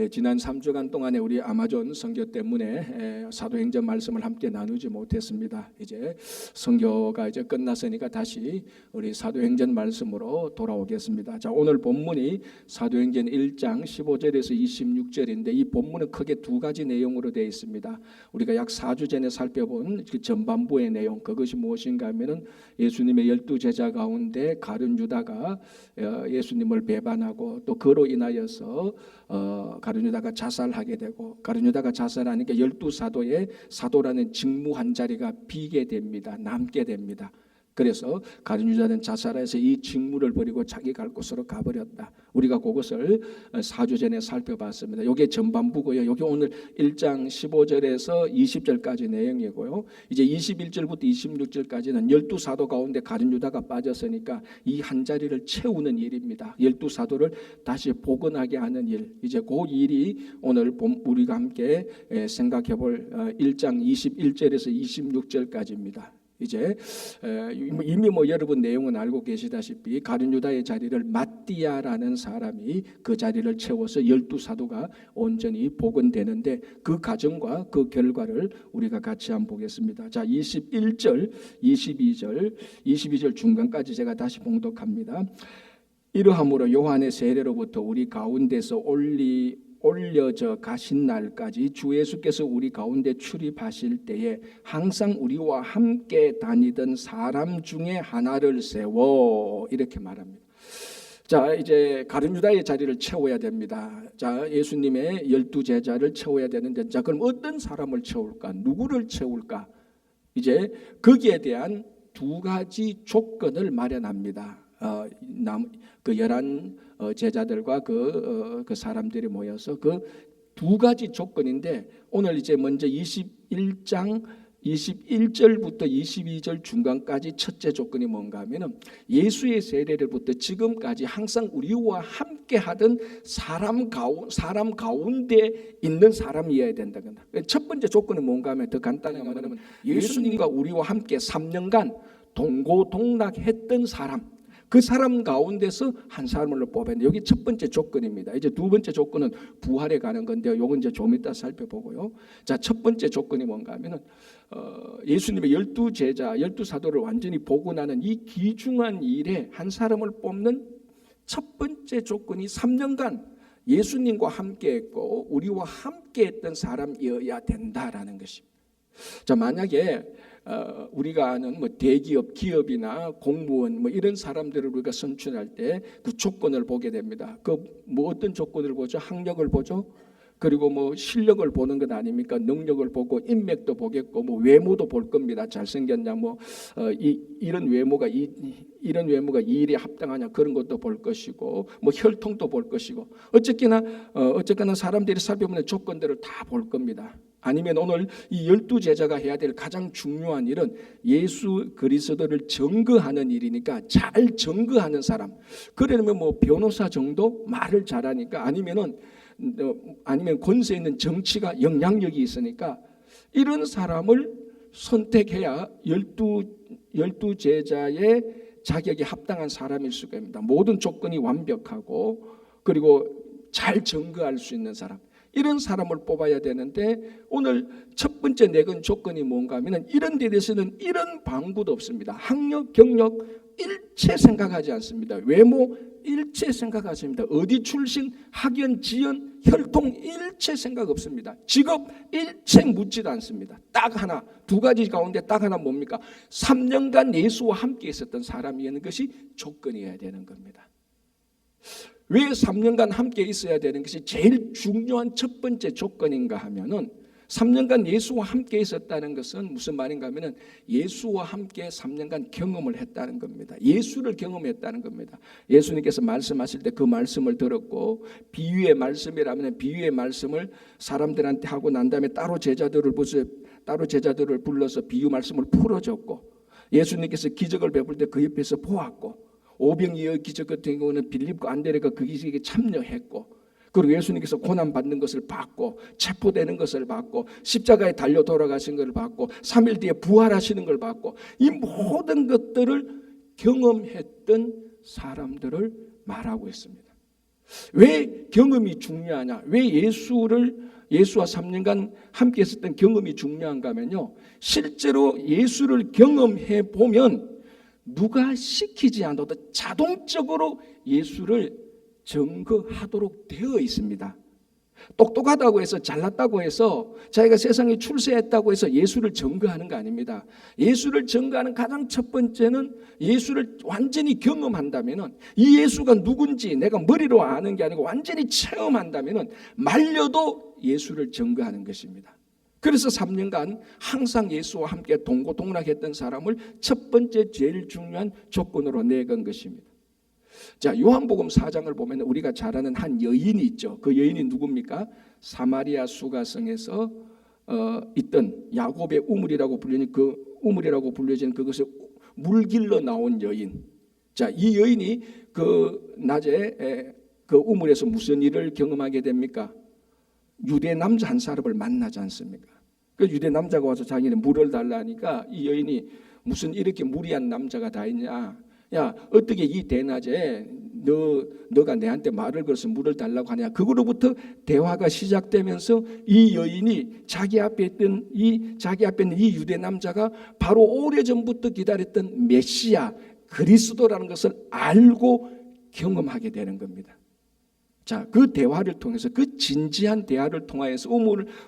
지난 3주간 동안에 우리 아마존 선교 때문에 사도행전 말씀을 함께 나누지 못했습니다. 이제 선교가 이제 끝났으니까 다시 우리 사도행전 말씀으로 돌아오겠습니다. 자, 오늘 본문이 사도행전 1장 15절에서 26절인데 이 본문은 크게 두 가지 내용으로 되어 있습니다. 우리가 약 4주 전에 살펴본 그 전반부의 내용, 그것이 무엇인가 하면은 예수님의 12제자 가운데 가룟 유다가 예수님을 배반하고 또 그로 인하여서 가룟 유다가 자살하게 되고, 가룟 유다가 자살하니까 12사도의 사도라는 직무 한 자리가 비게 됩니다. 남게 됩니다. 그래서 가룟 유다는 자살해서 이 직무를 버리고 자기 갈 곳으로 가버렸다. 우리가 그것을 4주 전에 살펴봤습니다. 이게 전반부고요. 여기 오늘 1장 15절에서 20절까지 내용이고요. 이제 21절부터 26절까지는 12사도 가운데 가룟 유다가 빠졌으니까 이 한 자리를 채우는 일입니다. 12사도를 다시 복원하게 하는 일, 이제 그 일이 오늘 우리가 함께 생각해 볼 1장 21절에서 26절까지입니다. 이제 이미 여러분 내용은 알고 계시다시피 가룟 유다의 자리를 마띠아라는 사람이 그 자리를 채워서 12사도가 온전히 복원되는데 그 과정과 그 결과를 우리가 같이 한번 보겠습니다. 자, 21절, 22절 중간까지 제가 다시 봉독합니다. 이러함으로 요한의 세례로부터 우리 가운데서 올려져 가신 날까지 주 예수께서 우리 가운데 출입하실 때에 항상 우리와 함께 다니던 사람 중에 하나를 세워, 이렇게 말합니다. 자, 이제 가룟 유다의 자리를 채워야 됩니다. 자, 예수님의 12제자를 채워야 되는데, 자, 그럼 어떤 사람을 채울까? 누구를 채울까? 이제 거기에 대한 두 가지 조건을 마련합니다. 그 11 제자들과 그 사람들이 모여서 그 두 가지 조건인데, 오늘 이제 먼저 21장 21절부터 22절 중간까지 첫째 조건이 뭔가 하면은 예수의 세례를부터 지금까지 항상 우리와 함께 하던 사람 가운데 있는 사람이어야 된다. 첫 번째 조건은 뭔가 하면 더 간단하게 말하면 예수님과 우리와 함께 3년간 동고동락했던 사람, 그 사람 가운데서 한 사람을 뽑았는데 여기 첫 번째 조건입니다. 이제 두 번째 조건은 부활에 가는 건데요. 요건 이제 좀 이따 살펴보고요. 자, 첫 번째 조건이 뭔가 하면은 예수님의 12제자, 12사도를 완전히 복원하는 이 귀중한 일에 한 사람을 뽑는 첫 번째 조건이 3년간 예수님과 함께 했고 우리와 함께 했던 사람이어야 된다라는 것입니다. 자, 만약에 우리가 아는 대기업, 기업이나 공무원 이런 사람들을 우리가 선출할 때 그 조건을 보게 됩니다. 그 어떤 조건을 보죠? 학력을 보죠. 그리고 실력을 보는 것 아닙니까? 능력을 보고 인맥도 보겠고 외모도 볼 겁니다. 잘생겼냐, 이런 외모가 이 일에 합당하냐, 그런 것도 볼 것이고 혈통도 볼 것이고 어쨌거나 사람들이 살펴보는 조건들을 다 볼 겁니다. 아니면 오늘 이 12제자가 해야 될 가장 중요한 일은 예수 그리스도를 증거하는 일이니까 잘 증거하는 사람. 그러려면 변호사 정도 말을 잘하니까, 아니면 권세 있는 정치가 영향력이 있으니까 이런 사람을 선택해야 12제자의 자격이 합당한 사람일 수가 있습니다. 모든 조건이 완벽하고 그리고 잘 증거할 수 있는 사람, 이런 사람을 뽑아야 되는데 오늘 첫 번째 내건 조건이 뭔가 하면 이런 데 대해서는 이런 방구도 없습니다. 학력, 경력 일체 생각하지 않습니다. 외모 일체 생각하십니다. 어디 출신, 학연, 지연, 혈통 일체 생각 없습니다. 직업 일체 묻지도 않습니다. 딱 하나, 두 가지 가운데 딱 하나 뭡니까? 3년간 예수와 함께 있었던 사람이라는 것이 조건이어야 되는 겁니다. 왜 3년간 함께 있어야 되는 것이 제일 중요한 첫 번째 조건인가 하면은 3년간 예수와 함께 있었다는 것은 무슨 말인가 하면은 예수와 함께 3년간 경험을 했다는 겁니다. 예수를 경험했다는 겁니다. 예수님께서 말씀하실 때 그 말씀을 들었고, 비유의 말씀이라면 비유의 말씀을 사람들한테 하고 난 다음에 따로 제자들을 불러서 비유 말씀을 풀어줬고, 예수님께서 기적을 베풀 때 그 옆에서 보았고, 오병이어 기적 같은 경우는 빌립과 안드레가 그 기적에 참여했고, 그리고 예수님께서 고난받는 것을 봤고, 체포되는 것을 봤고, 십자가에 달려 돌아가신 것을 봤고, 3일 뒤에 부활하시는 걸 봤고, 이 모든 것들을 경험했던 사람들을 말하고 있습니다. 왜 경험이 중요하냐? 왜 예수와 3년간 함께 했었던 경험이 중요한가 하면요, 실제로 예수를 경험해 보면 누가 시키지 않아도 자동적으로 예수를 증거하도록 되어 있습니다. 똑똑하다고 해서 잘났다고 해서 자기가 세상에 출세했다고 해서 예수를 증거하는 거 아닙니다. 예수를 증거하는 가장 첫 번째는 예수를 완전히 경험한다면은, 이 예수가 누군지 내가 머리로 아는 게 아니고 완전히 체험한다면은 말려도 예수를 증거하는 것입니다. 그래서 3년간 항상 예수와 함께 동고동락했던 사람을 첫 번째 제일 중요한 조건으로 내건 것입니다. 자, 요한복음 4장을 보면 우리가 잘 아는 한 여인이 있죠. 그 여인이 누굽니까? 사마리아 수가성에서 있던 야곱의 우물이라고 불려진 그것을 물길러 나온 여인. 자, 이 여인이 그 낮에 그 우물에서 무슨 일을 경험하게 됩니까? 유대 남자 한 사람을 만나지 않습니까? 그 유대 남자가 와서 자기는 물을 달라니까 이 여인이 무슨 이렇게 무리한 남자가 다 있냐? 야, 어떻게 이 대낮에 너가 내한테 말을 걸어서 물을 달라고 하냐? 그거로부터 대화가 시작되면서 이 여인이 자기 앞에 있는 이 유대 남자가 바로 오래전부터 기다렸던 메시아 그리스도라는 것을 알고 경험하게 되는 겁니다. 자, 그 대화를 통해서, 그 진지한 대화를 통하여서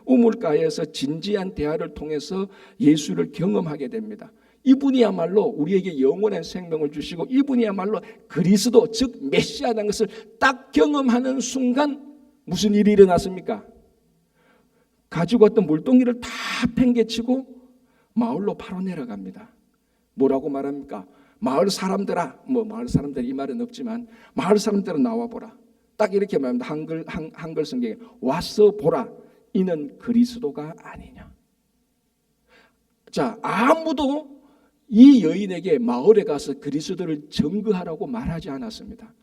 우물가에서 진지한 대화를 통해서 예수를 경험하게 됩니다. 이분이야말로 우리에게 영원한 생명을 주시고 이분이야말로 그리스도, 즉 메시아라는 것을 딱 경험하는 순간 무슨 일이 일어났습니까? 가지고 왔던 물동이를 다 팽개치고 마을로 바로 내려갑니다. 뭐라고 말합니까? 마을 사람들아, 마을 사람들 이 말은 없지만 마을 사람들아 나와보라. 딱 이렇게 말합니다. 한글 성경에 와서 보라, 이는 그리스도가 아니냐. 자, 아무도 이 여인에게 마을에 가서 그리스도를 증거하라고 말하지 않았습니다.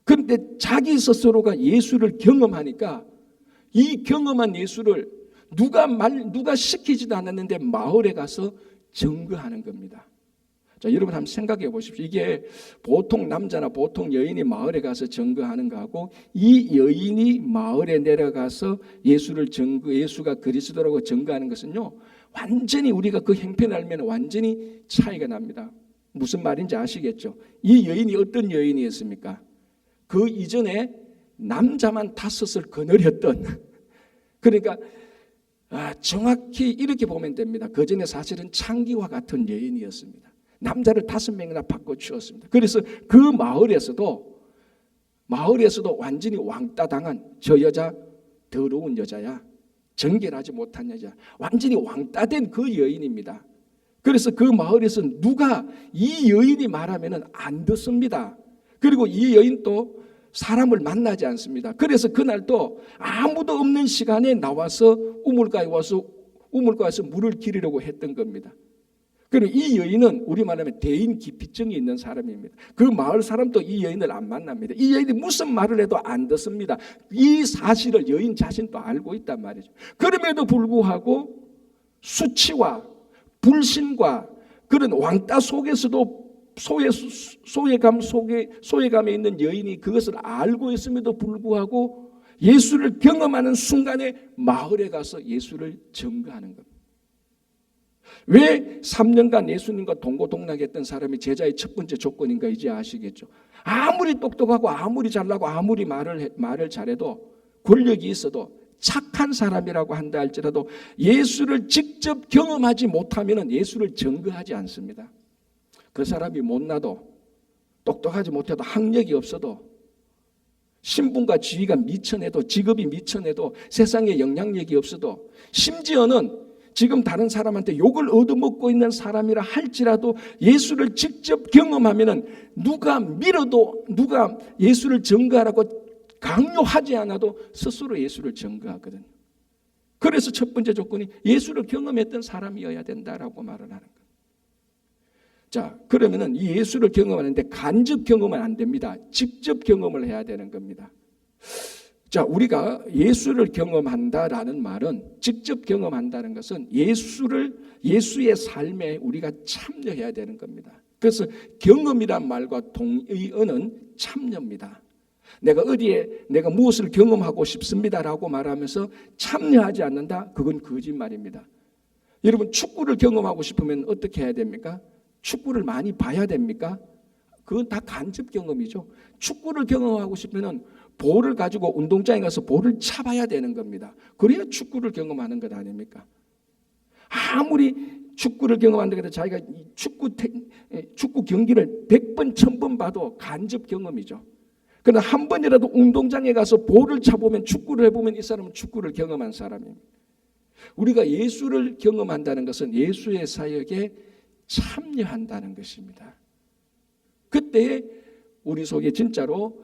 그런데 자기 스스로가 예수를 경험하니까 이 경험한 예수를 누가 시키지도 않았는데 마을에 가서 증거하는 겁니다. 자, 여러분 한번 생각해 보십시오. 이게 보통 남자나 보통 여인이 마을에 가서 증거하는 거하고 이 여인이 마을에 내려가서 예수가 그리스도라고 증거하는 것은요, 완전히 우리가 그 형편을 알면 완전히 차이가 납니다. 무슨 말인지 아시겠죠? 이 여인이 어떤 여인이었습니까? 그 이전에 남자만 5을 거느렸던 그러니까 정확히 이렇게 보면 됩니다. 그 전에 사실은 창기와 같은 여인이었습니다. 남자를 5명이나 바꿔주었습니다. 그래서 그 마을에서도 완전히 왕따당한 저 여자 더러운 여자야, 정결하지 못한 여자, 완전히 왕따된 그 여인입니다. 그래서 그 마을에서 누가 이 여인이 말하면 안 듣습니다. 그리고 이 여인도 사람을 만나지 않습니다. 그래서 그날도 아무도 없는 시간에 나와서 우물가에서 물을 기르려고 했던 겁니다. 그리고 이 여인은 우리 말하면 대인 기피증이 있는 사람입니다. 그 마을 사람도 이 여인을 안 만납니다. 이 여인이 무슨 말을 해도 안 듣습니다. 이 사실을 여인 자신도 알고 있단 말이죠. 그럼에도 불구하고 수치와 불신과 그런 왕따 속에서도 소외감에 있는 여인이 그것을 알고 있음에도 불구하고 예수를 경험하는 순간에 마을에 가서 예수를 증거하는 겁니다. 왜 3년간 예수님과 동고동락했던 사람이 제자의 첫 번째 조건인가 이제 아시겠죠? 아무리 똑똑하고 아무리 잘나고 아무리 말을 잘해도 권력이 있어도 착한 사람이라고 한다 할지라도 예수를 직접 경험하지 못하면 예수를 증거하지 않습니다. 그 사람이 못나도 똑똑하지 못해도 학력이 없어도 신분과 지위가 미천해도 직업이 미천해도 세상에 영향력이 없어도 심지어는 지금 다른 사람한테 욕을 얻어먹고 있는 사람이라 할지라도 예수를 직접 경험하면 누가 밀어도 누가 예수를 증거하라고 강요하지 않아도 스스로 예수를 증거하거든요. 그래서 첫 번째 조건이 예수를 경험했던 사람이어야 된다라고 말을 하는 거예요. 자, 그러면은 이 예수를 경험하는데 간접 경험은 안 됩니다. 직접 경험을 해야 되는 겁니다. 자, 우리가 예수를 경험한다라는 말은, 직접 경험한다는 것은 예수의 삶에 우리가 참여해야 되는 겁니다. 그래서 경험이란 말과 동의어는 참여입니다. 내가 어디에 내가 무엇을 경험하고 싶습니다라고 말하면서 참여하지 않는다? 그건 거짓말입니다. 여러분, 축구를 경험하고 싶으면 어떻게 해야 됩니까? 축구를 많이 봐야 됩니까? 그건 다 간접 경험이죠. 축구를 경험하고 싶으면 볼을 가지고 운동장에 가서 볼을 차봐야 되는 겁니다. 그래야 축구를 경험하는 것 아닙니까? 아무리 축구를 경험한다 해도 자기가 축구 경기를 100번, 1000번 봐도 간접 경험이죠. 그러나 한 번이라도 운동장에 가서 볼을 차보면, 축구를 해보면 이 사람은 축구를 경험한 사람입니다. 우리가 예수를 경험한다는 것은 예수의 사역에 참여한다는 것입니다. 그때 우리 속에 진짜로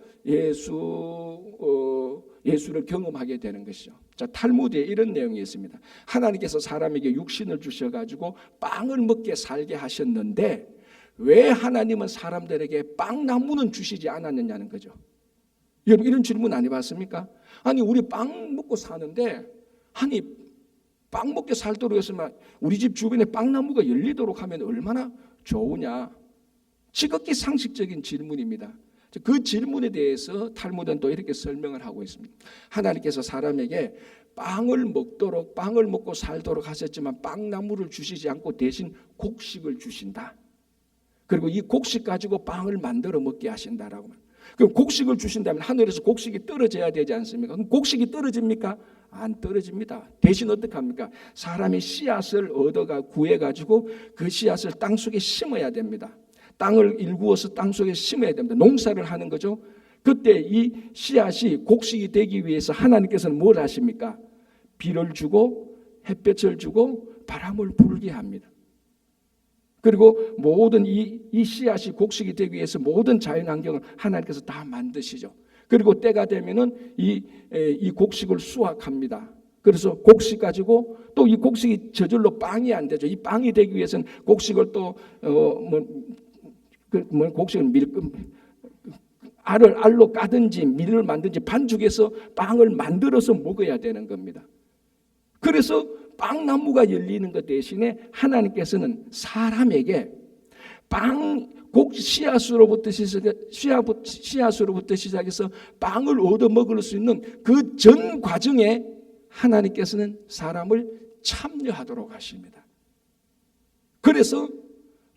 예수를 경험하게 되는 것이죠. 자, 탈무드에 이런 내용이 있습니다. 하나님께서 사람에게 육신을 주셔가지고 빵을 먹게 살게 하셨는데 왜 하나님은 사람들에게 빵나무는 주시지 않았느냐는 거죠. 여러분, 이런 질문 안 해봤습니까? 아니, 우리 빵 먹고 사는데, 아니, 빵 먹게 살도록 했으면 우리 집 주변에 빵나무가 열리도록 하면 얼마나 좋으냐. 지극히 상식적인 질문입니다. 그 질문에 대해서 탈무드는 또 이렇게 설명을 하고 있습니다. 하나님께서 사람에게 빵을 먹고 살도록 하셨지만 빵나무를 주시지 않고 대신 곡식을 주신다. 그리고 이 곡식 가지고 빵을 만들어 먹게 하신다라고. 그럼 곡식을 주신다면 하늘에서 곡식이 떨어져야 되지 않습니까? 그럼 곡식이 떨어집니까? 안 떨어집니다. 대신 어떻게 합니까? 사람이 씨앗을 얻어가 구해가지고 그 씨앗을 땅속에 심어야 됩니다. 땅을 일구어서 땅속에 심어야 됩니다. 농사를 하는 거죠. 그때 이 씨앗이 곡식이 되기 위해서 하나님께서는 뭘 하십니까? 비를 주고 햇볕을 주고 바람을 불게 합니다. 그리고 모든 이 씨앗이 곡식이 되기 위해서 모든 자연환경을 하나님께서 다 만드시죠. 그리고 때가 되면은 이 곡식을 수확합니다. 그래서 곡식 가지고 또 이 곡식이 저절로 빵이 안 되죠. 이 빵이 되기 위해서는 곡식을 또 곡식을 알로 까든지 밀을 만든지 반죽해서 빵을 만들어서 먹어야 되는 겁니다. 그래서 빵나무가 열리는 것 대신에 하나님께서는 사람에게 씨앗으로부터 시작해서 빵을 얻어 먹을 수 있는 그 전 과정에 하나님께서는 사람을 참여하도록 하십니다. 그래서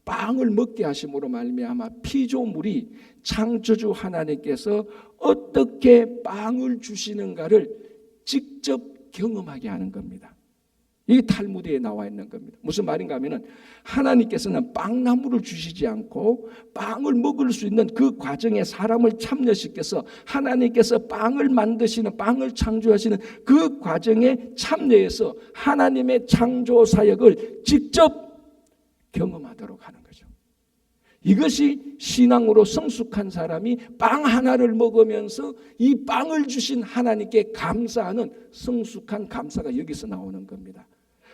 빵을 먹게 하심으로 말미암아 피조물이 창조주 하나님께서 어떻게 빵을 주시는가를 직접 경험하게 하는 겁니다. 이게 탈무드에 나와 있는 겁니다. 무슨 말인가 하면은 하나님께서는 빵나무를 주시지 않고 빵을 먹을 수 있는 그 과정에 사람을 참여시켜서 하나님께서 빵을 만드시는, 빵을 창조하시는 그 과정에 참여해서 하나님의 창조 사역을 직접 경험하도록 하는 거죠. 이것이 신앙으로 성숙한 사람이 빵 하나를 먹으면서 이 빵을 주신 하나님께 감사하는 성숙한 감사가 여기서 나오는 겁니다.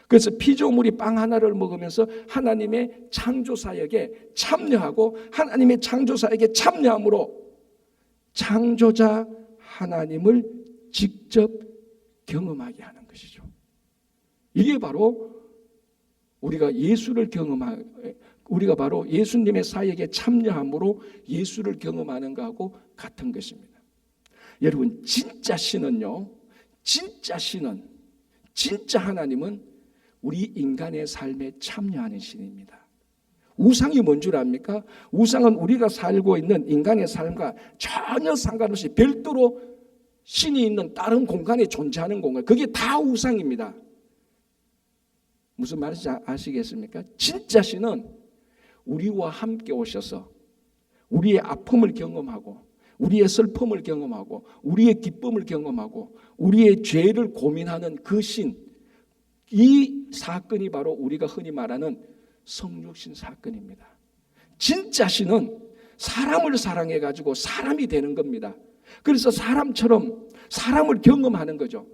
그래서 피조물이 빵 하나를 먹으면서 하나님의 창조사역에 참여하고 하나님의 창조사역에 참여함으로 창조자 하나님을 직접 경험하게 하는 것이죠. 이게 바로 우리가 바로 예수님의 사역에 참여함으로 예수를 경험하는 것하고 같은 것입니다. 여러분, 진짜 신은요, 진짜 하나님은 우리 인간의 삶에 참여하는 신입니다. 우상이 뭔 줄 압니까? 우상은 우리가 살고 있는 인간의 삶과 전혀 상관없이 별도로 신이 있는 다른 공간에 존재하는 공간, 그게 다 우상입니다. 무슨 말인지 아시겠습니까? 진짜 신은 우리와 함께 오셔서 우리의 아픔을 경험하고 우리의 슬픔을 경험하고 우리의 기쁨을 경험하고 우리의 죄를 고민하는 그 신, 이 사건이 바로 우리가 흔히 말하는 성육신 사건입니다. 진짜 신은 사람을 사랑해가지고 사람이 되는 겁니다. 그래서 사람처럼 사람을 경험하는 거죠.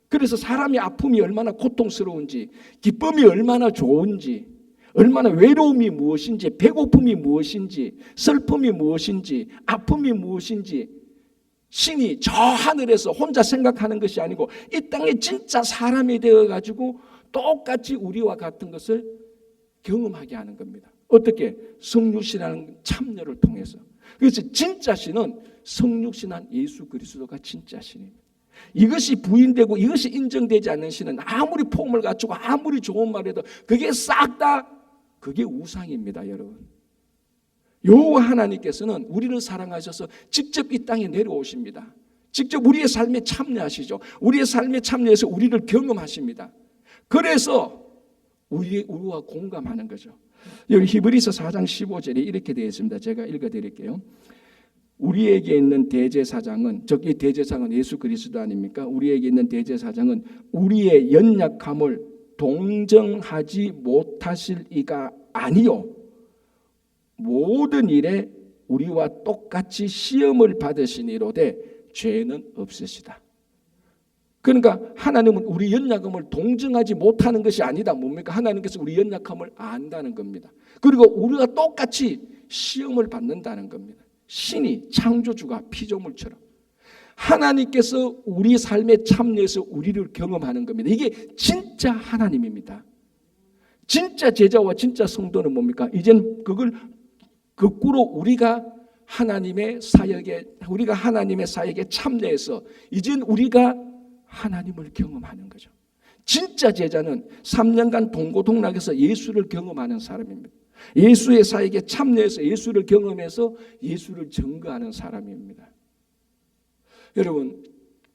그래서 사람의 아픔이 얼마나 고통스러운지, 기쁨이 얼마나 좋은지, 얼마나 외로움이 무엇인지, 배고픔이 무엇인지, 슬픔이 무엇인지, 아픔이 무엇인지 신이 저 하늘에서 혼자 생각하는 것이 아니고 이 땅에 진짜 사람이 되어가지고 똑같이 우리와 같은 것을 경험하게 하는 겁니다. 어떻게? 성육신이라는 참여를 통해서. 그래서 진짜 신은 성육신한 예수 그리스도가 진짜 신입니다. 이것이 부인되고 이것이 인정되지 않는 신은 아무리 폼을 갖추고 아무리 좋은 말해도 그게 싹 다 그게 우상입니다, 여러분. 여호와 하나님께서는 우리를 사랑하셔서 직접 이 땅에 내려오십니다. 직접 우리의 삶에 참여하시죠. 우리의 삶에 참여해서 우리를 경험하십니다. 그래서 우리와 공감하는 거죠. 여기 히브리서 4장 15절에 이렇게 되어 있습니다. 제가 읽어드릴게요. 우리에게 있는 대제사장은, 이 대제사장은 예수 그리스도 아닙니까? 우리에게 있는 대제사장은 우리의 연약함을 동정하지 못하실 이가 아니요 모든 일에 우리와 똑같이 시험을 받으시니로되 죄는 없으시다. 그러니까 하나님은 우리 연약함을 동정하지 못하는 것이 아니다. 뭡니까? 하나님께서 우리 연약함을 안다는 겁니다. 그리고 우리가 똑같이 시험을 받는다는 겁니다. 신이 창조주가 피조물처럼 하나님께서 우리 삶에 참여해서 우리를 경험하는 겁니다. 이게 진짜 하나님입니다. 진짜 제자와 진짜 성도는 뭡니까? 이제는 그걸 거꾸로 우리가 하나님의 사역에 참여해서 이제는 우리가 하나님을 경험하는 거죠. 진짜 제자는 3년간 동고동락해서 예수를 경험하는 사람입니다. 예수의 사역에 참여해서 예수를 경험해서 예수를 증거하는 사람입니다. 여러분,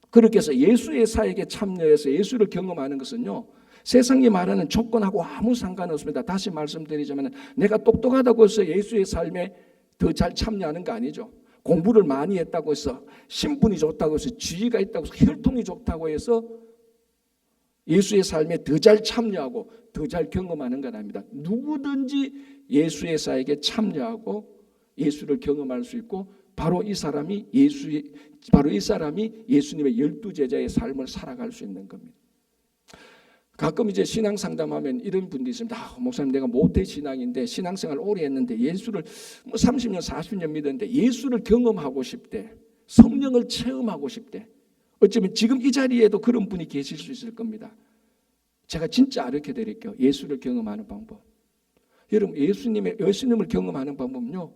그렇게 해서 예수의 사역에 참여해서 예수를 경험하는 것은요, 세상이 말하는 조건하고 아무 상관없습니다. 다시 말씀드리자면 내가 똑똑하다고 해서 예수의 삶에 더 잘 참여하는 거 아니죠. 공부를 많이 했다고 해서 신분이 좋다고 해서 지위가 있다고 해서 혈통이 좋다고 해서 예수의 삶에 더 잘 참여하고 더 잘 경험하는 건 아닙니다. 누구든지 예수의 사역에 참여하고 예수를 경험할 수 있고 바로 이 사람이 예수님의 12제자의 삶을 살아갈 수 있는 겁니다. 가끔 이제 신앙 상담하면 이런 분들이 있습니다. 목사님, 내가 모태 신앙인데 신앙생활 오래 했는데 예수를 30년 40년 믿었는데 예수를 경험하고 싶대. 성령을 체험하고 싶대. 어쩌면 지금 이 자리에도 그런 분이 계실 수 있을 겁니다. 제가 진짜 알려 드릴게요. 예수를 경험하는 방법. 여러분, 예수님을 경험하는 방법은요,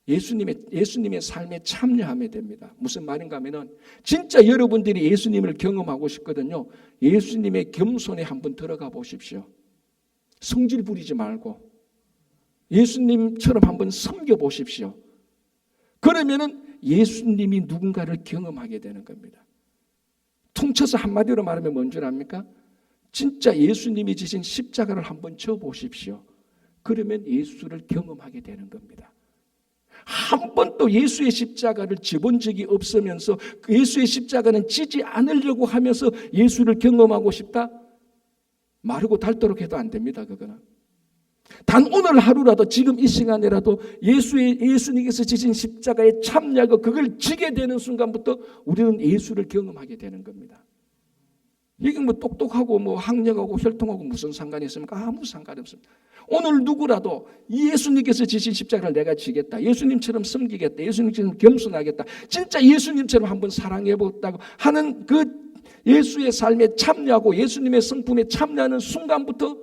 예수님의 삶에 참여하면 됩니다. 무슨 말인가 하면은 진짜 여러분들이 예수님을 경험하고 싶거든요. 예수님의 겸손에 한번 들어가 보십시오. 성질 부리지 말고 예수님처럼 한번 섬겨 보십시오. 그러면은 예수님이 누군가를 경험하게 되는 겁니다. 퉁쳐서 한마디로 말하면 뭔 줄 압니까? 진짜 예수님이 지신 십자가를 한번 져 보십시오. 그러면 예수를 경험하게 되는 겁니다. 한 번도 예수의 십자가를 집은 적이 없으면서 예수의 십자가는 지지 않으려고 하면서 예수를 경험하고 싶다? 마르고 닳도록 해도 안 됩니다. 그거는 단 오늘 하루라도 지금 이 시간에라도 예수님께서 지신 십자가에 참여하고 그걸 지게 되는 순간부터 우리는 예수를 경험하게 되는 겁니다. 이게 뭐 똑똑하고 뭐 학력하고 혈통하고 무슨 상관이 있습니까? 아무 상관이 없습니다. 오늘 누구라도 예수님께서 지신 십자가를 내가 지겠다, 예수님처럼 섬기겠다, 예수님처럼 겸손하겠다, 진짜 예수님처럼 한번 사랑해보겠다고 하는 그 예수의 삶에 참여하고 예수님의 성품에 참여하는 순간부터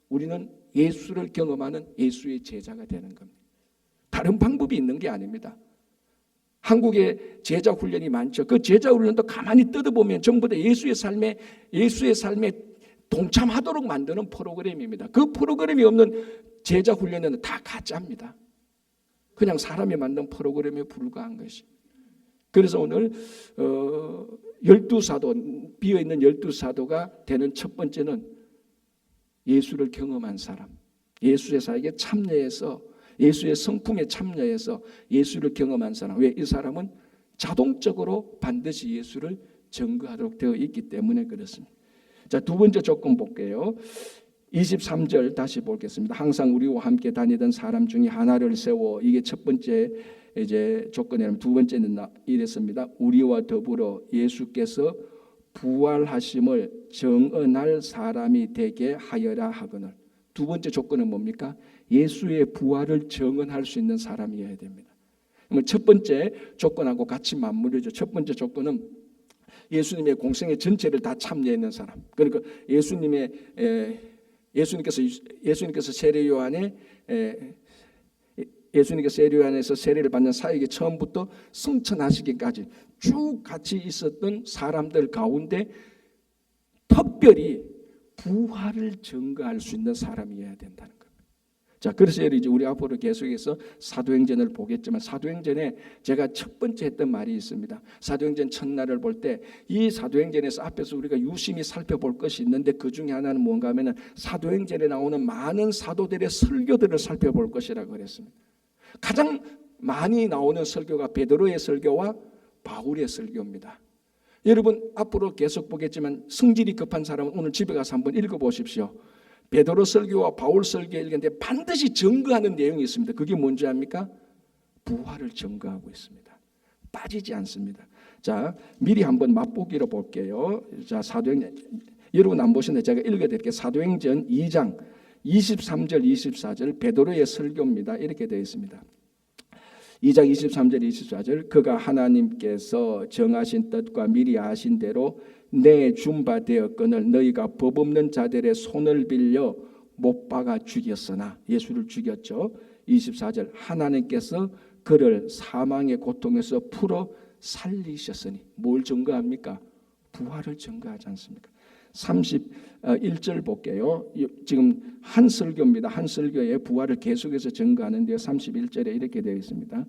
우리는 예수를 경험하는 예수의 제자가 되는 겁니다. 다른 방법이 있는 게 아닙니다. 한국에 제자 훈련이 많죠. 그 제자 훈련도 가만히 뜯어보면 전부 다 예수의 삶에 동참하도록 만드는 프로그램입니다. 그 프로그램이 없는 제자 훈련은 다 가짜입니다. 그냥 사람이 만든 프로그램에 불과한 것입니다. 그래서 오늘 12사도, 비어있는 12사도가 되는 첫 번째는 예수를 경험한 사람, 예수의 사역에 참여해서 예수의 성품에 참여해서 예수를 경험한 사람. 왜? 이 사람은 자동적으로 반드시 예수를 증거하도록 되어 있기 때문에 그렇습니다. 자, 두 번째 조건 볼게요. 23절 다시 보겠습니다. 항상 우리와 함께 다니던 사람 중에 하나를 세워, 이게 첫 번째 이제 조건이라면 두 번째는 이랬습니다. 우리와 더불어 예수께서 부활하심을 정언할 사람이 되게 하여라 하거늘. 두 번째 조건은 뭡니까? 예수의 부활을 정언할 수 있는 사람이어야 됩니다. 첫 번째 조건하고 같이 맞물리죠. 첫 번째 조건은 예수님의 공생의 전체를 다 참여했는 사람. 그러니까 예수님께서 세례 요한의 예수님께 세례요한에서 세례를 받는 사역에 처음부터 승천하시기까지 쭉 같이 있었던 사람들 가운데 특별히 부활을 증거할 수 있는 사람이어야 된다는 겁니다. 자, 그래서 이제 우리 앞으로 계속해서 사도행전을 보겠지만, 사도행전에 제가 첫 번째 했던 말이 있습니다. 사도행전 첫날을 볼 때 이 사도행전에서 앞에서 우리가 유심히 살펴볼 것이 있는데, 그 중에 하나는 뭔가 하면은 사도행전에 나오는 많은 사도들의 설교들을 살펴볼 것이라고 그랬습니다. 가장 많이 나오는 설교가 베드로의 설교와 바울의 설교입니다. 여러분 앞으로 계속 보겠지만 성질이 급한 사람은 오늘 집에 가서 한번 읽어보십시오. 베드로 설교와 바울 설교 읽는데 반드시 증거하는 내용이 있습니다. 그게 뭔지 압니까? 부활을 증거하고 있습니다. 빠지지 않습니다. 자, 미리 한번 맛보기로 볼게요. 자, 사도행전, 여러분 안 보시는데 제가 읽어드릴게요. 사도행전 2장 23절 24절 베드로의 설교입니다. 이렇게 되어 있습니다. 2장 23절 24절 그가 하나님께서 정하신 뜻과 미리 아신 대로 내 준바 되었거늘 너희가 법 없는 자들의 손을 빌려 못 박아 죽였으나, 예수를 죽였죠. 24절 하나님께서 그를 사망의 고통에서 풀어 살리셨으니, 뭘 증거합니까? 부활을 증거하지 않습니까? 31절 볼게요. 지금 한 설교입니다. 한 설교에 부활을 계속해서 증거하는데요. 31절에 이렇게 되어 있습니다.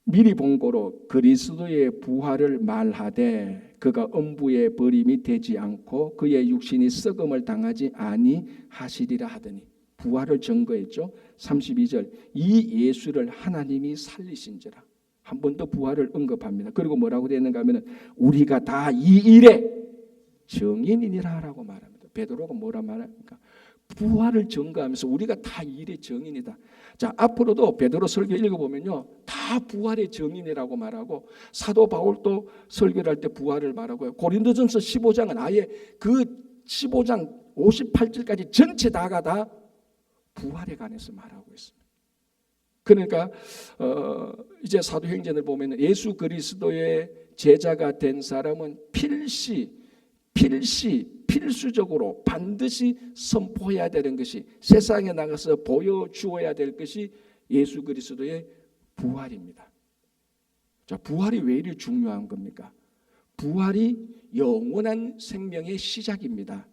미리 본고로 그리스도의 부활을 말하되 그가 음부의 버림이 되지 않고 그의 육신이 썩음을 당하지 아니하시리라 하더니, 부활을 증거했죠. 32절 이 예수를 하나님이 살리신지라, 한 번 더 부활을 언급합니다. 그리고 뭐라고 되어 있는가 하면 우리가 다 이 일의 증인이니라라고 말합니다. 베드로가 뭐라 말합니까? 부활을 증거하면서 우리가 다 이 일의 증인이다. 자, 앞으로도 베드로 설교 읽어보면요, 다 부활의 증인이라고 말하고, 사도 바울도 설교를 할 때 부활을 말하고요. 고린도전서 15장은 아예 그 15장 58절까지 전체 다가 다 부활에 관해서 말하고 있습니다. 그러니까 이제 사도행전을 보면 예수 그리스도의 제자가 된 사람은 필수적으로 반드시 선포해야 되는 것이, 세상에 나가서 보여주어야 될 것이 예수 그리스도의 부활입니다. 자, 부활이 왜 이리 중요한 겁니까? 부활이 영원한 생명의 시작입니다.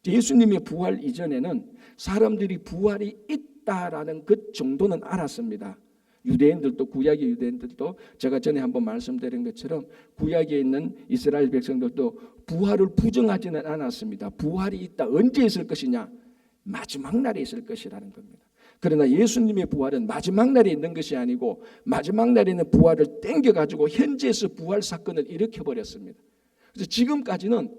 예수님의 부활 이전에는 사람들이 부활이 있다라는 그 정도는 알았습니다. 유대인들도, 구약의 유대인들도 제가 전에 한번 말씀드린 것처럼 구약에 있는 이스라엘 백성들도 부활을 부정하지는 않았습니다. 부활이 있다. 언제 있을 것이냐? 마지막 날에 있을 것이라는 겁니다. 그러나 예수님의 부활은 마지막 날에 있는 것이 아니고 마지막 날에 있는 부활을 땡겨가지고 현재에서 부활 사건을 일으켜버렸습니다. 그래서 지금까지는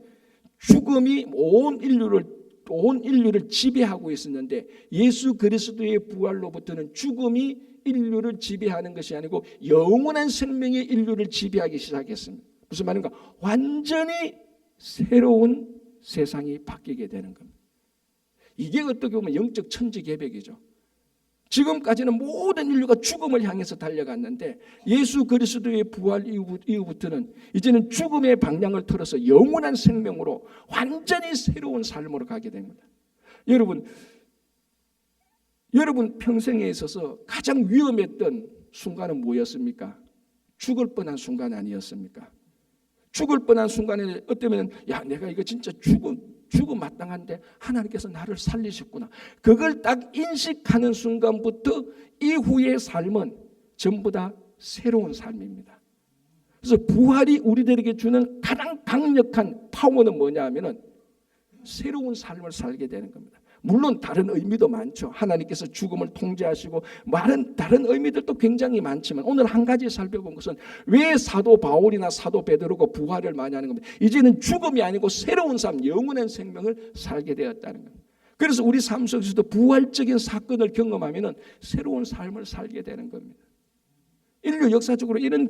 죽음이 온 인류를 지배하고 있었는데, 예수 그리스도의 부활로부터는 죽음이 인류를 지배하는 것이 아니고 영원한 생명이 인류를 지배하기 시작했습니다. 무슨 말인가? 완전히 새로운 세상이 바뀌게 되는 겁니다. 이게 어떻게 보면 영적 천지개벽이죠. 지금까지는 모든 인류가 죽음을 향해서 달려갔는데 예수 그리스도의 부활 이후부터는 이제는 죽음의 방향을 틀어서 영원한 생명으로 완전히 새로운 삶으로 가게 됩니다. 여러분 평생에 있어서 가장 위험했던 순간은 뭐였습니까? 죽을 뻔한 순간 아니었습니까? 죽을 뻔한 순간에 어쩌면 내가 이거 진짜 죽음 마땅한데 하나님께서 나를 살리셨구나. 그걸 딱 인식하는 순간부터 이후의 삶은 전부 다 새로운 삶입니다. 그래서 부활이 우리들에게 주는 가장 강력한 파워는 뭐냐 하면은 새로운 삶을 살게 되는 겁니다. 물론 다른 의미도 많죠. 하나님께서 죽음을 통제하시고 다른 의미들도 굉장히 많지만 오늘 한 가지 살펴본 것은 왜 사도 바울이나 사도 베드로가 부활을 많이 하는 겁니다. 이제는 죽음이 아니고 새로운 삶, 영원한 생명을 살게 되었다는 겁니다. 그래서 우리 삶 속에서도 부활적인 사건을 경험하면 새로운 삶을 살게 되는 겁니다. 인류 역사적으로 이런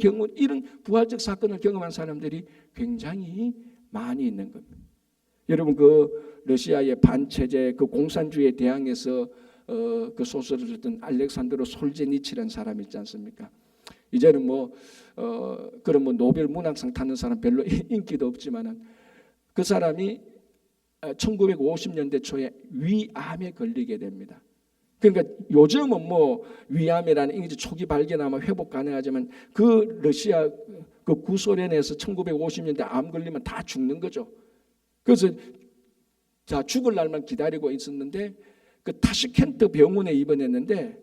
부활적 사건을 경험한 사람들이 굉장히 많이 있는 겁니다. 여러분 러시아의 반체제 공산주의에 대항해서 그 소설을 썼던 알렉산드로 솔제니치라는 사람이 있지 않습니까? 이제는 그런 노벨 문학상 타는 사람 별로 인기도 없지만은 그 사람이 1950년대 초에 위암에 걸리게 됩니다. 그러니까 요즘은 뭐 위암이라는 인지 초기 발견하면 회복 가능하지만 그 러시아 그 구소련에서 1950년대 암 걸리면 다 죽는 거죠. 그래서 자 죽을 날만 기다리고 있었는데 그 타슈켄트 병원에 입원했는데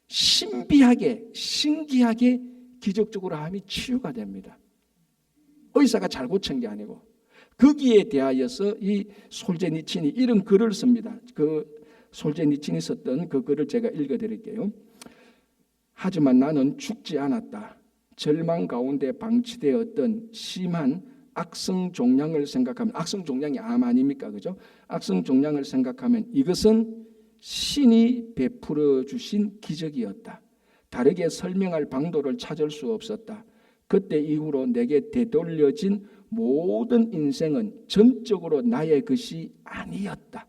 신기하게 기적적으로 암이 치유가 됩니다. 의사가 잘 고친 게 아니고. 거기에 대하여서 이 솔제니친이 이런 글을 씁니다. 그 솔제니친이 썼던 그 글을 제가 읽어드릴게요. 하지만 나는 죽지 않았다. 절망 가운데 방치되었던 심한 악성 종양을 생각하면, 악성 종양이 암 아닙니까? 그죠? 악성 종양을 생각하면 이것은 신이 베풀어 주신 기적이었다. 다르게 설명할 방도를 찾을 수 없었다. 그때 이후로 내게 되돌려진 모든 인생은 전적으로 나의 것이 아니었다.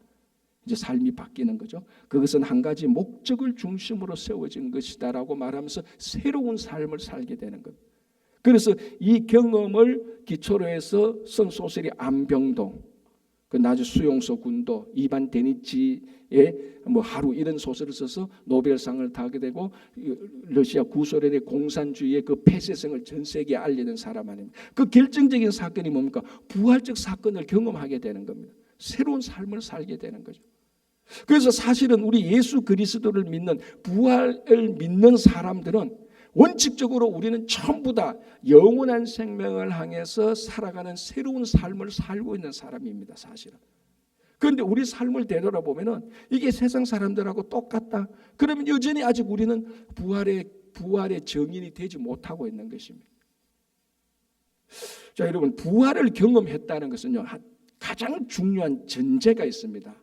이제 삶이 바뀌는 거죠. 그것은 한 가지 목적을 중심으로 세워진 것이다라고 말하면서 새로운 삶을 살게 되는 겁니다. 그래서 이 경험을 기초로 해서 쓴 소설이 안병동, 그 나주 수용소 군도, 이반 데니치의 뭐 하루 이런 소설을 써서 노벨상을 타게 되고 러시아 구소련의 공산주의의 그 폐쇄성을 전 세계에 알리는 사람 아닙니까? 그 결정적인 사건이 뭡니까? 부활적 사건을 경험하게 되는 겁니다. 새로운 삶을 살게 되는 거죠. 그래서 사실은 우리 예수 그리스도를 믿는 부활을 믿는 사람들은 원칙적으로 우리는 전부 다 영원한 생명을 향해서 살아가는 새로운 삶을 살고 있는 사람입니다. 사실은. 그런데 우리 삶을 되돌아보면은 이게 세상 사람들하고 똑같다. 그러면 여전히 아직 우리는 부활의 증인이 되지 못하고 있는 것입니다. 자, 여러분, 부활을 경험했다는 것은요, 가장 중요한 전제가 있습니다.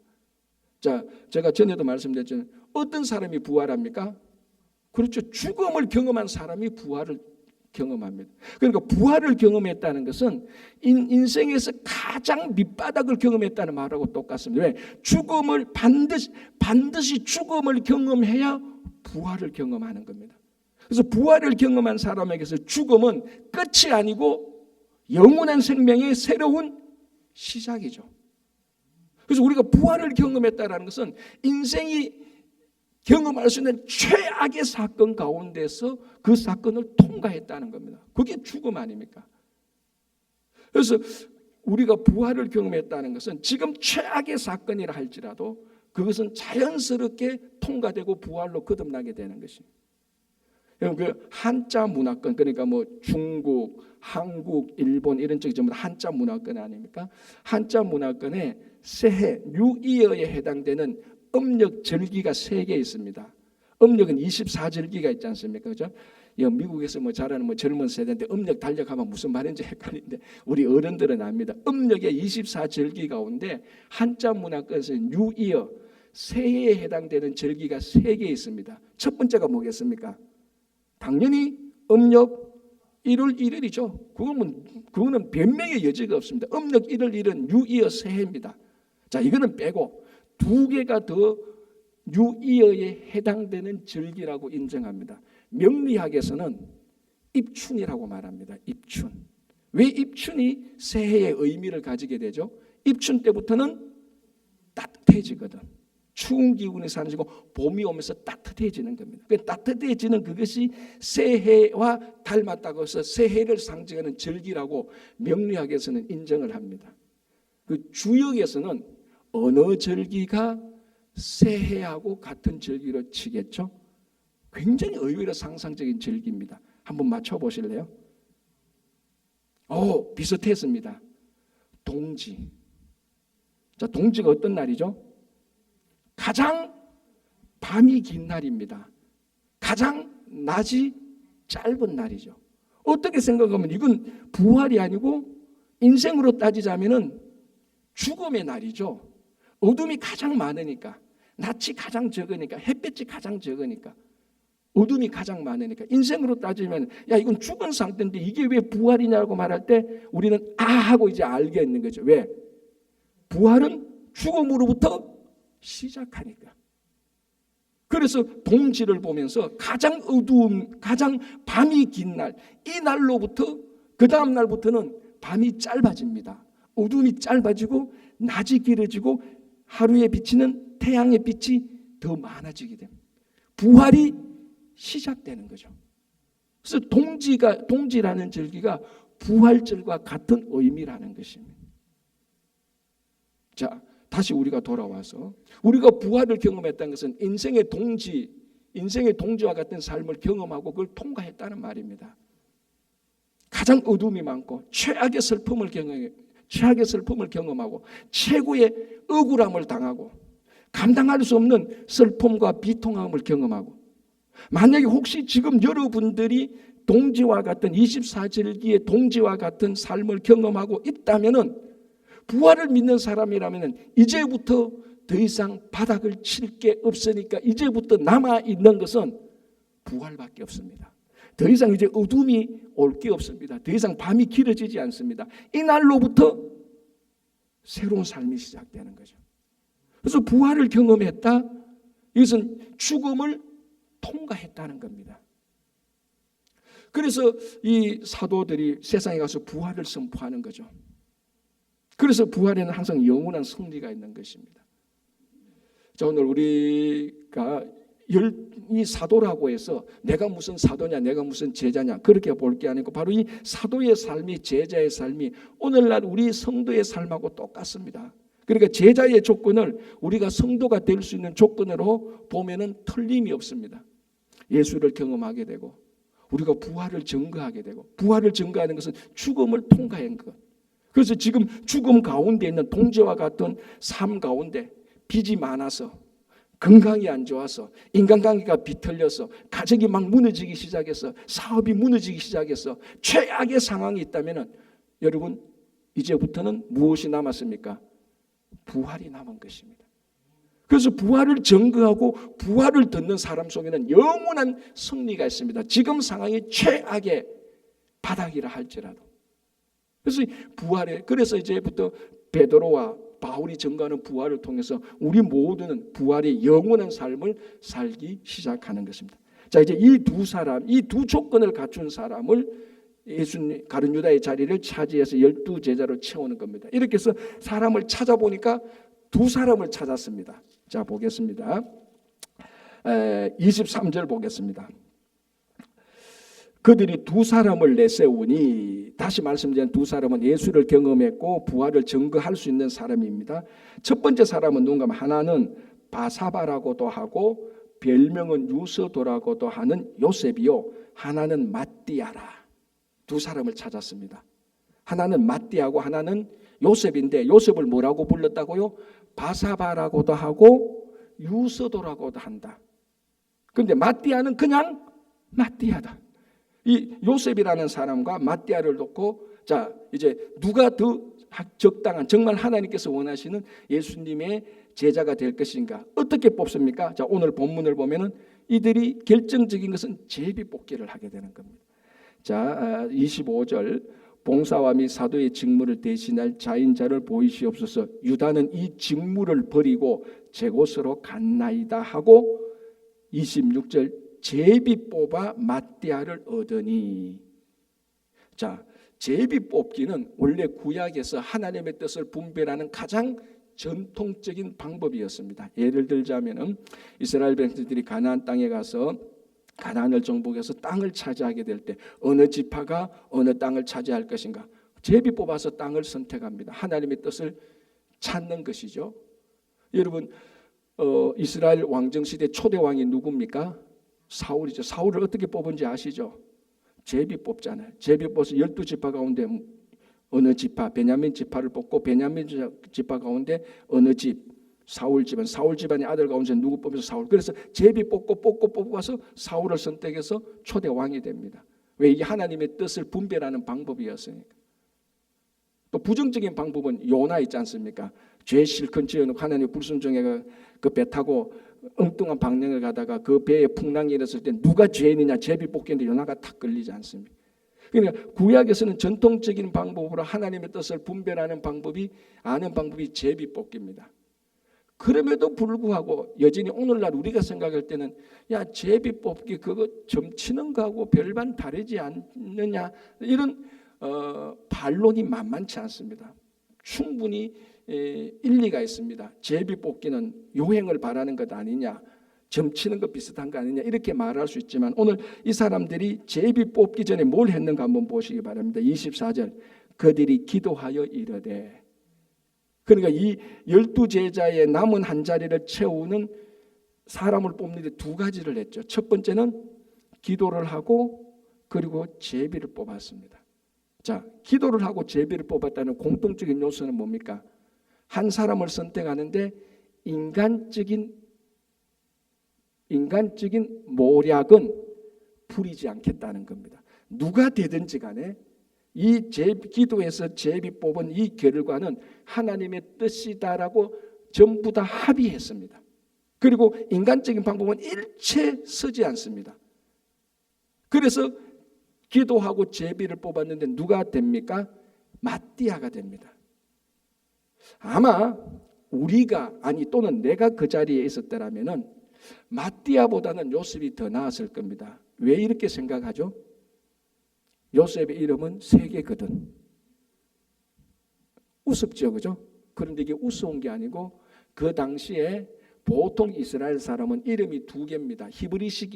자, 제가 전에도 말씀드렸잖아요. 어떤 사람이 부활합니까? 그렇죠. 죽음을 경험한 사람이 부활을 경험합니다. 그러니까 부활을 경험했다는 것은 인생에서 가장 밑바닥을 경험했다는 말하고 똑같습니다. 왜? 죽음을 반드시 죽음을 경험해야 부활을 경험하는 겁니다. 그래서 부활을 경험한 사람에게서 죽음은 끝이 아니고 영원한 생명의 새로운 시작이죠. 그래서 우리가 부활을 경험했다는 것은 인생이 경험할 수 있는 최악의 사건 가운데서 그 사건을 통과했다는 겁니다. 그게 죽음 아닙니까? 그래서 우리가 부활을 경험했다는 것은 지금 최악의 사건이라 할지라도 그것은 자연스럽게 통과되고 부활로 거듭나게 되는 것입니다. 여러분, 그 한자 문화권, 그러니까 뭐 중국, 한국, 일본 이런 쪽이 전부 다 한자 문화권 아닙니까? 한자 문화권에 새해 뉴이어에 해당되는 음력 절기가 3개 있습니다. 음력은 24절기가 있지 않습니까? 그죠? 미국에서 뭐 잘하는 뭐 젊은 세대인데 음력 달력하면 무슨 말인지 헷갈리는데 우리 어른들은 압니다. 음력의 24절기 가운데 한자 문화권에서 뉴이어, 새해에 해당되는 절기가 3개 있습니다. 첫 번째가 뭐겠습니까? 당연히 음력 1월 1일이죠. 그거는 변명의 여지가 없습니다. 음력 1월 1일은 뉴이어 새해입니다. 자, 이거는 빼고 2개가 더 뉴이어에 해당되는 절기라고 인정합니다. 명리학에서는 입춘이라고 말합니다. 입춘. 왜 입춘이 새해의 의미를 가지게 되죠? 입춘 때부터는 따뜻해지거든. 추운 기운이 사라지고 봄이 오면서 따뜻해지는 겁니다. 그 따뜻해지는 그것이 새해와 닮았다고 해서 새해를 상징하는 절기라고 명리학에서는 인정을 합니다. 그 주역에서는 어느 절기가 새해하고 같은 절기로 치겠죠? 굉장히 의외로 상상적인 절기입니다. 한번 맞춰보실래요? 비슷했습니다. 동지. 자, 동지가 어떤 날이죠? 가장 밤이 긴 날입니다. 가장 낮이 짧은 날이죠. 어떻게 생각하면 이건 부활이 아니고 인생으로 따지자면은 죽음의 날이죠. 어둠이 가장 많으니까, 낮이 가장 적으니까, 햇빛이 가장 적으니까, 어둠이 가장 많으니까 인생으로 따지면 이건 죽은 상태인데 이게 왜 부활이냐고 말할 때 우리는 하고 이제 알게 있는 거죠. 왜? 부활은 죽음으로부터 시작하니까. 그래서 동지를 보면서 가장 가장 밤이 긴 날, 이 날로부터 그 다음 날부터는 밤이 짧아집니다. 어둠이 짧아지고 낮이 길어지고 하루에 비치는 태양의 빛이 더 많아지게 됩니다. 부활이 시작되는 거죠. 그래서 동지라는 절기가 부활절과 같은 의미라는 것입니다. 자, 다시 우리가 돌아와서 우리가 부활을 경험했다는 것은 인생의 동지와 같은 삶을 경험하고 그걸 통과했다는 말입니다. 가장 어둠이 많고 최악의 슬픔을 경험하고 최고의 억울함을 당하고 감당할 수 없는 슬픔과 비통함을 경험하고, 만약에 혹시 지금 여러분들이 동지와 같은 24절기의 동지와 같은 삶을 경험하고 있다면은, 부활을 믿는 사람이라면 이제부터 더 이상 바닥을 칠 게 없으니까 이제부터 남아있는 것은 부활밖에 없습니다. 더 이상 이제 어둠이 올 게 없습니다. 더 이상 밤이 길어지지 않습니다. 이날로부터 새로운 삶이 시작되는 거죠. 그래서 부활을 경험했다, 이것은 죽음을 통과했다는 겁니다. 그래서 이 사도들이 세상에 가서 부활을 선포하는 거죠. 그래서 부활에는 항상 영원한 승리가 있는 것입니다. 자, 오늘 우리가 이 사도라고 해서 내가 무슨 사도냐, 내가 무슨 제자냐, 그렇게 볼 게 아니고 바로 이 사도의 삶이, 제자의 삶이 오늘날 우리 성도의 삶하고 똑같습니다. 그러니까 제자의 조건을 우리가 성도가 될 수 있는 조건으로 보면은 틀림이 없습니다. 예수를 경험하게 되고 우리가 부활을 증거하게 되고, 부활을 증거하는 것은 죽음을 통과한 것. 그래서 지금 죽음 가운데 있는 동지와 같은 삶 가운데 빚이 많아서, 건강이 안 좋아서, 인간관계가 비틀려서, 가정이 막 무너지기 시작해서, 사업이 무너지기 시작해서 최악의 상황이 있다면 여러분, 이제부터는 무엇이 남았습니까? 부활이 남은 것입니다. 그래서 부활을 증거하고 부활을 듣는 사람 속에는 영원한 승리가 있습니다. 지금 상황이 최악의 바닥이라 할지라도. 그래서 이제부터 베드로와 바울이 증거하는 부활을 통해서 우리 모두는 부활의 영원한 삶을 살기 시작하는 것입니다. 자, 이제 이 두 조건을 갖춘 사람을 예수님 가룟 유다의 자리를 차지해서 12제자로 채우는 겁니다. 이렇게 해서 사람을 찾아보니까 두 사람을 찾았습니다. 자, 보겠습니다. 23절 보겠습니다. 그들이 두 사람을 내세우니, 다시 말씀드린 두 사람은 예수를 경험했고 부활을 증거할 수 있는 사람입니다. 첫 번째 사람은 누군가 하면, 하나는 바사바라고도 하고 별명은 유서도라고도 하는 요셉이요, 하나는 마띠아라. 두 사람을 찾았습니다. 하나는 마띠아고 하나는 요셉인데, 요셉을 뭐라고 불렀다고요? 바사바라고도 하고 유서도라고도 한다. 그런데 마띠아는 그냥 마띠아다. 이 요셉이라는 사람과 마띠아를 놓고, 자, 이제 누가 더 적당한, 정말 하나님께서 원하시는 예수님의 제자가 될 것인가? 어떻게 뽑습니까? 자, 오늘 본문을 보면은 이들이 결정적인 것은 제비뽑기를 하게 되는 겁니다. 자, 25절, 봉사와 및 사도의 직무를 대신할 자인자를 보이시옵소서. 유다는 이 직무를 버리고 제 곳으로 갔나이다 하고, 26절, 제비 뽑아 마띠아를 얻으니. 자, 제비 뽑기는 원래 구약에서 하나님의 뜻을 분별하는 가장 전통적인 방법이었습니다. 예를 들자면은 이스라엘 백성들이 가나안 땅에 가서 가나안을 정복해서 땅을 차지하게 될 때 어느 지파가 어느 땅을 차지할 것인가, 제비 뽑아서 땅을 선택합니다. 하나님의 뜻을 찾는 것이죠. 여러분, 이스라엘 왕정시대 초대 왕이 누굽니까? 사울이죠. 사울을 어떻게 뽑은지 아시죠? 제비 뽑잖아요. 제비 뽑아서 12지파 가운데 어느 지파, 베냐민 지파를 뽑고, 베냐민 지파 가운데 어느 집, 사울 집안, 사울 집안의 아들 가운데 누구 뽑아서 사울. 그래서 제비 뽑아서 사울을 선택해서 초대 왕이 됩니다. 왜? 이게 하나님의 뜻을 분별하는 방법이었으니까. 또 부정적인 방법은 요나 있지 않습니까? 죄 실컷 지어놓고 하나님 불순종해가 그 배 타고 엉뚱한 방향을 가다가 그 배에 풍랑이 일었을 때 누가 죄인이냐 제비 뽑기인데 요나가 탁 걸리지 않습니다. 그러니까 구약에서는 전통적인 방법으로 하나님의 뜻을 분별하는 방법이, 아는 방법이 제비 뽑기입니다. 그럼에도 불구하고 여전히 오늘날 우리가 생각할 때는, 야, 제비 뽑기 그거 점치는 거하고 별반 다르지 않느냐, 이런 반론이 만만치 않습니다. 충분히 일리가 있습니다. 제비 뽑기는 요행을 바라는 것 아니냐, 점치는 것 비슷한 거 아니냐 이렇게 말할 수 있지만 오늘 이 사람들이 제비 뽑기 전에 뭘 했는가 한번 보시기 바랍니다. 24절 그들이 기도하여 이르되, 그러니까 이 12제자의 남은 한 자리를 채우는 사람을 뽑는데 두 가지를 했죠. 첫 번째는 기도를 하고 그리고 제비를 뽑았습니다. 자, 기도를 하고 제비를 뽑았다는 공통적인 요소는 뭡니까? 한 사람을 선택하는데 인간적인 모략은 부리지 않겠다는 겁니다. 누가 되든지 간에 이 기도에서 제비 뽑은 이 결과는 하나님의 뜻이다라고 전부 다 합의했습니다. 그리고 인간적인 방법은 일체 쓰지 않습니다. 그래서 기도하고 제비를 뽑았는데 누가 됩니까? 마띠아가 됩니다. 아마 우리가 또는 내가 그 자리에 있었더라면은 마띠아보다는 요셉이 더 나았을 겁니다. 왜 이렇게 생각하죠? 요셉의 이름은 세 개거든. 우습죠, 그죠? 그런데 이게 우스운 게 아니고 그 당시에 보통 이스라엘 사람은 이름이 두 개입니다. 히브리식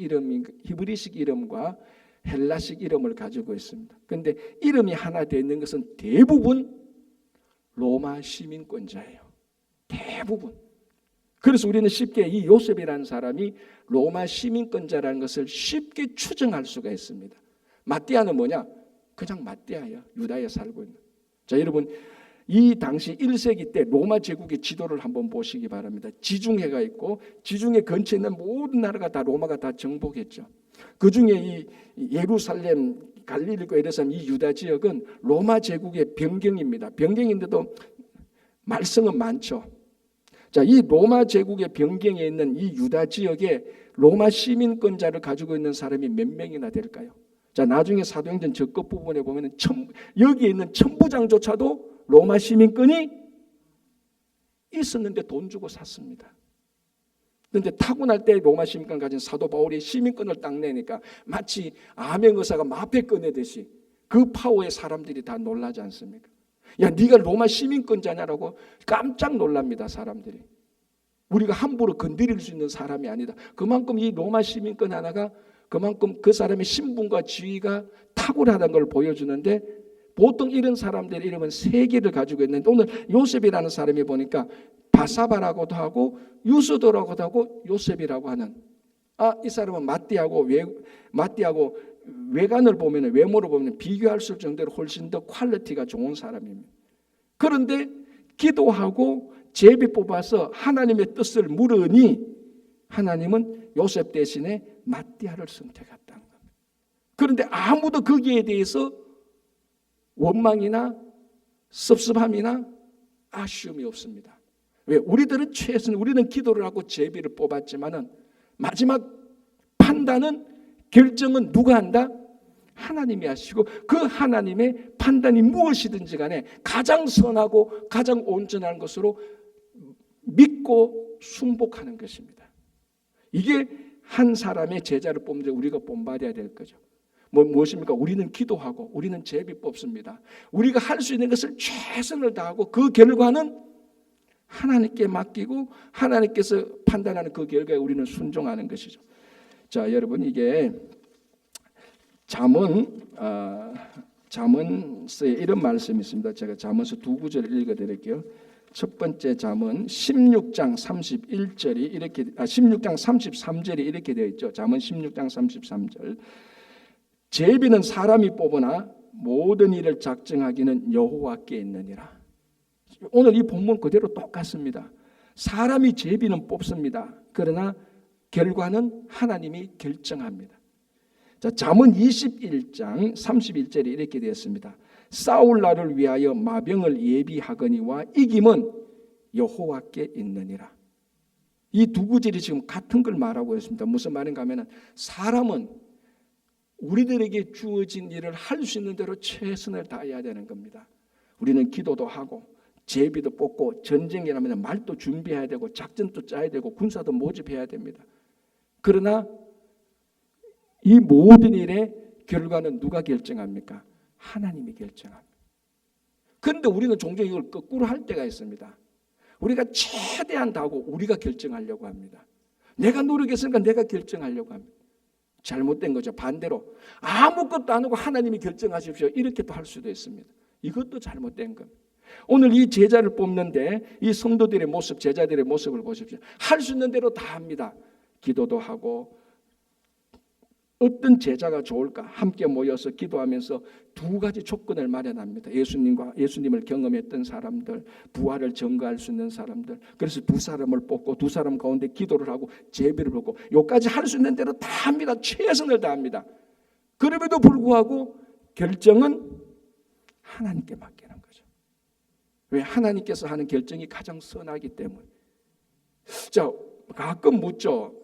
이름과 헬라식 이름을 가지고 있습니다. 그런데 이름이 하나 되어 있는 것은 대부분 로마 시민권자예요. 대부분. 그래서 우리는 쉽게 이 요셉이라는 사람이 로마 시민권자라는 것을 쉽게 추정할 수가 있습니다. 마띠아는 뭐냐? 그냥 마띠아예요. 유다에 살고 있는. 자, 여러분 이 당시 1세기 때 로마 제국의 지도를 한번 보시기 바랍니다. 지중해가 있고 지중해 근처에 있는 모든 나라가 다 로마가 다 정복했죠. 그중에 이 예루살렘, 갈릴리고 이래서 이 유다 지역은 로마 제국의 변경입니다. 변경인데도 말썽은 많죠. 자, 이 로마 제국의 변경에 있는 이 유다 지역에 로마 시민권자를 가지고 있는 사람이 몇 명이나 될까요? 자, 나중에 사도행전 저 끝 부분에 보면은 여기에 있는 천부장조차도 로마 시민권이 있었는데 돈 주고 샀습니다. 그런데 타고날 때 로마 시민권 가진 사도 바울이 시민권을 딱 내니까 마치 암행의사가 마패 꺼내듯이 그 파워에 사람들이 다 놀라지 않습니까? 야, 네가 로마 시민권자냐라고 깜짝 놀랍니다, 사람들이. 우리가 함부로 건드릴 수 있는 사람이 아니다. 그만큼 이 로마 시민권 하나가 그만큼 그 사람의 신분과 지위가 탁월하다는 걸 보여주는데, 보통 이런 사람들의 이름은 세 개를 가지고 있는데 오늘 요셉이라는 사람이 보니까 바사바라고도 하고 유스도라고도 하고 요셉이라고 하는, 이 사람은 마띠하고 외관을 보면, 외모를 보면 비교할 수 없을 정도로 훨씬 더 퀄리티가 좋은 사람입니다. 그런데 기도하고 제비 뽑아서 하나님의 뜻을 물으니 하나님은 요셉 대신에 마띠아를 선택했다는 겁니다. 그런데 아무도 거기에 대해서 원망이나 섭섭함이나 아쉬움이 없습니다. 왜? 우리들은 우리는 기도를 하고 제비를 뽑았지만은 마지막 판단은, 결정은 누가 한다? 하나님이 하시고 그 하나님의 판단이 무엇이든지 간에 가장 선하고 가장 온전한 것으로 믿고 순복하는 것입니다. 이게 한 사람의 제자를 뽑는데 우리가 본받아야 될 거죠. 무엇입니까? 우리는 기도하고 우리는 제비 뽑습니다. 우리가 할 수 있는 것을 최선을 다하고 그 결과는 하나님께 맡기고 하나님께서 판단하는 그 결과에 우리는 순종하는 것이죠. 자, 여러분, 이게 잠언서에 이런 말씀이 있습니다. 제가 잠언서 두 구절을 읽어드릴게요. 첫 번째 잠언 16장 33절이 이렇게 되어 있죠. 잠언 16장 33절. 제비는 사람이 뽑으나 모든 일을 작정하기는 여호와께 있느니라. 오늘 이 본문 그대로 똑같습니다. 사람이 제비는 뽑습니다. 그러나 결과는 하나님이 결정합니다. 자, 잠언 21장 31절에 이렇게 되었습니다. 싸울 날을 위하여 마병을 예비하거니와 이김은 여호와께 있느니라. 이 두 구절이 지금 같은 걸 말하고 있습니다. 무슨 말인가 하면 사람은 우리들에게 주어진 일을 할 수 있는 대로 최선을 다해야 되는 겁니다. 우리는 기도도 하고 제비도 뽑고 전쟁이라면 말도 준비해야 되고 작전도 짜야 되고 군사도 모집해야 됩니다. 그러나 이 모든 일의 결과는 누가 결정합니까? 하나님이 결정합니다. 그런데 우리는 종종 이걸 거꾸로 할 때가 있습니다. 우리가 최대한 다하고 우리가 결정하려고 합니다. 내가 노력했으니까 내가 결정하려고 합니다. 잘못된 거죠. 반대로 아무것도 안 하고 하나님이 결정하십시오, 이렇게도 할 수도 있습니다. 이것도 잘못된 겁니다. 오늘 이 제자를 뽑는데 이 성도들의 모습, 제자들의 모습을 보십시오. 할 수 있는 대로 다 합니다. 기도도 하고. 어떤 제자가 좋을까? 함께 모여서 기도하면서 두 가지 조건을 마련합니다. 예수님을 경험했던 사람들, 부활을 증거할 수 있는 사람들. 그래서 두 사람을 뽑고 두 사람 가운데 기도를 하고 제비를 뽑고, 요까지 할 수 있는 대로 다 합니다. 최선을 다합니다. 그럼에도 불구하고 결정은 하나님께 맡기는 거죠. 왜? 하나님께서 하는 결정이 가장 선하기 때문에. 자, 가끔 묻죠.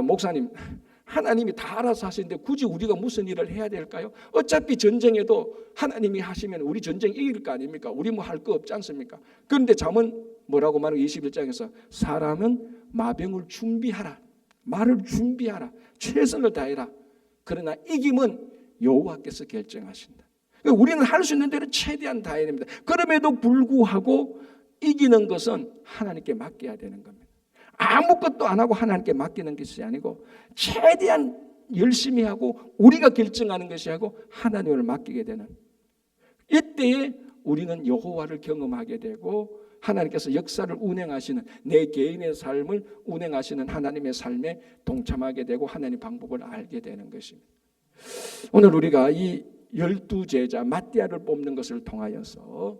목사님, 하나님이 다 알아서 하시는데 굳이 우리가 무슨 일을 해야 될까요? 어차피 전쟁에도 하나님이 하시면 우리 전쟁 이길 거 아닙니까? 우리 뭐 할 거 없지 않습니까? 그런데 잠언 뭐라고 말하고 21장에서 사람은 마병을 준비하라, 말을 준비하라, 최선을 다해라. 그러나 이김은 여호와께서 결정하신다. 그러니까 우리는 할 수 있는 대로 최대한 다해야 됩니다. 그럼에도 불구하고 이기는 것은 하나님께 맡겨야 되는 겁니다. 아무것도 안 하고 하나님께 맡기는 것이 아니고 최대한 열심히 하고 우리가 결정하는 것이 아니고 하나님을 맡기게 되는, 이때에 우리는 여호와를 경험하게 되고 하나님께서 역사를 운행하시는, 내 개인의 삶을 운행하시는 하나님의 삶에 동참하게 되고 하나님의 방법을 알게 되는 것입니다. 오늘 우리가 이 12제자 마띠아를 뽑는 것을 통하여서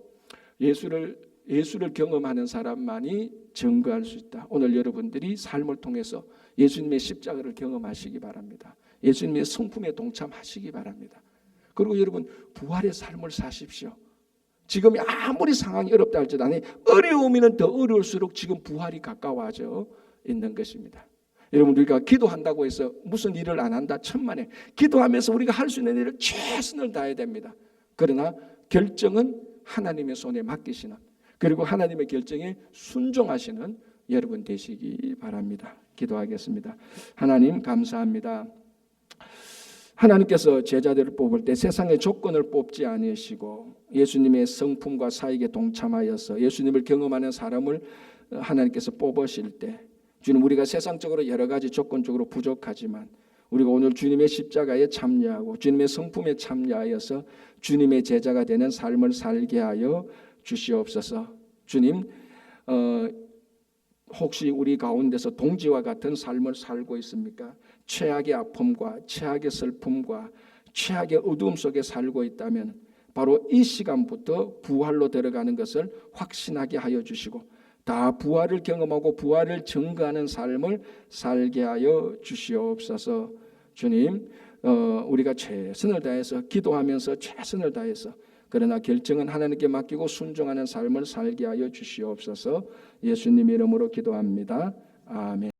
예수를 경험하는 사람만이 증거할 수 있다. 오늘 여러분들이 삶을 통해서 예수님의 십자가를 경험하시기 바랍니다. 예수님의 성품에 동참하시기 바랍니다. 그리고 여러분, 부활의 삶을 사십시오. 지금 아무리 상황이 어렵다 할지라도 어려우면 더 어려울수록 지금 부활이 가까워져 있는 것입니다. 여러분, 우리가 기도한다고 해서 무슨 일을 안 한다 천만에, 기도하면서 우리가 할 수 있는 일을 최선을 다해야 됩니다. 그러나 결정은 하나님의 손에 맡기시는, 그리고 하나님의 결정에 순종하시는 여러분 되시기 바랍니다. 기도하겠습니다. 하나님, 감사합니다. 하나님께서 제자들을 뽑을 때 세상의 조건을 뽑지 않으시고 예수님의 성품과 사역에 동참하여서 예수님을 경험하는 사람을 하나님께서 뽑으실 때, 주님, 우리가 세상적으로 여러 가지 조건적으로 부족하지만 우리가 오늘 주님의 십자가에 참여하고 주님의 성품에 참여하여서 주님의 제자가 되는 삶을 살게 하여 주시옵소서. 주님, 혹시 우리 가운데서 동지와 같은 삶을 살고 있습니까? 최악의 아픔과 최악의 슬픔과 최악의 어두움 속에 살고 있다면 바로 이 시간부터 부활로 들어가는 것을 확신하게 하여 주시고 다 부활을 경험하고 부활을 증거하는 삶을 살게 하여 주시옵소서. 주님, 우리가 최선을 다해서 기도하면서 최선을 다해서, 그러나 결정은 하나님께 맡기고 순종하는 삶을 살게 하여 주시옵소서. 예수님 이름으로 기도합니다. 아멘.